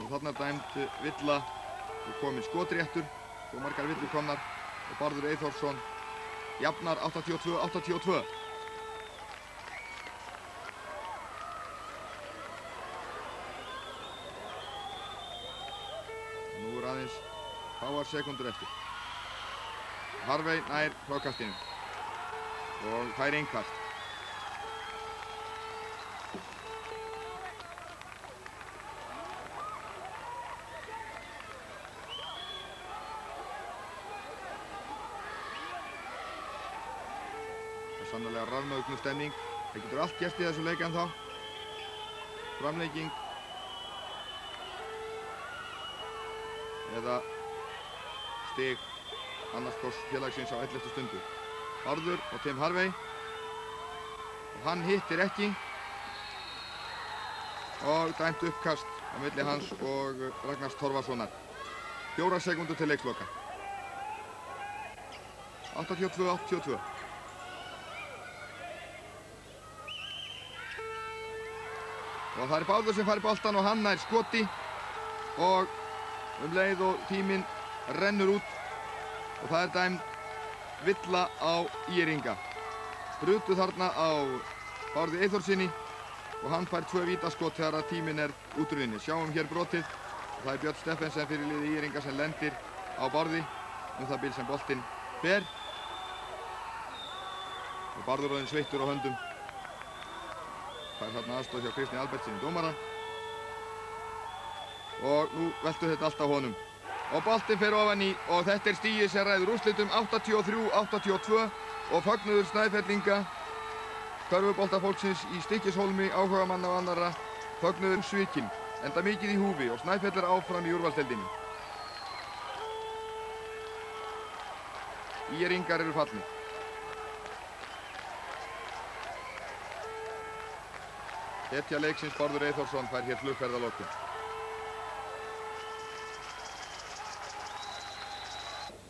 þarna dæmd villa og kominn skotréttur, svo margar villur komnar og Bárður Eyþórsson jafnar 82-82. Nú aðeins fáar sekúndur eftir. Harvey nær frákastinu og fær innkast. Sannarlega rafmögnuð stemning. Það getur allt gerst í þessu leik ennþá. Framlenging eða stig annars hvors félagsins á 11. stundu. Bárður og Tim Harvey og hann hittir ekki og dæmt uppkast á milli hans og Ragnars Torfasonar. 4 sekúndur til leiksloka. 82-82. Og það er Bárður sem fær boltann og hann nær skoti og leið og tíminn rennur út og það er dæmd villa á ÍR-inga. Brutu þarna á Bárði Eyþórssyni og hann fær 2 vítaskot þegar að tíminn er útrunninn. Sjáum hér brotið og það er Björn Steffensen fyrir liði ÍR-inga sem lendir á Bárði það bil sem boltinn fer og Bárður orðinn sveittur á höndum. Það er þarna aðstoð hjá Kristni Albertsinni dómara og nú veltur þetta allt á honum og boltinn fer ofan í og þetta er stigið sem ræður úrslitum 83-82 og fögnuður Snæfellinga, körfuboltafólksins í Stykkishólmi, áhugamanna og annarra, fögnuður svikinn, enda mikið í húfi og Snæfell er áfram í úrvalsdeildinni. ÍR-ingar eru fallnir. Hetja leiksins Bárður Eyþórsson fær hér flugferð að lokum.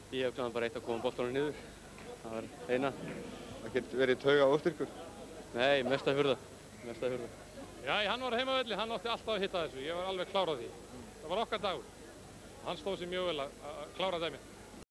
Ég hugsaði bara eitt að koma boltanum niður. Það var eina. Það getur verið tauga óstyrkur? Nei, mest að hurða. Mest að hurða. Já, hann var á heimavelli, hann átti alltaf að hitta þessu. Ég var alveg klár á því. Það var okkar dagur. Hann stóð sér mjög vel að klára dæmið.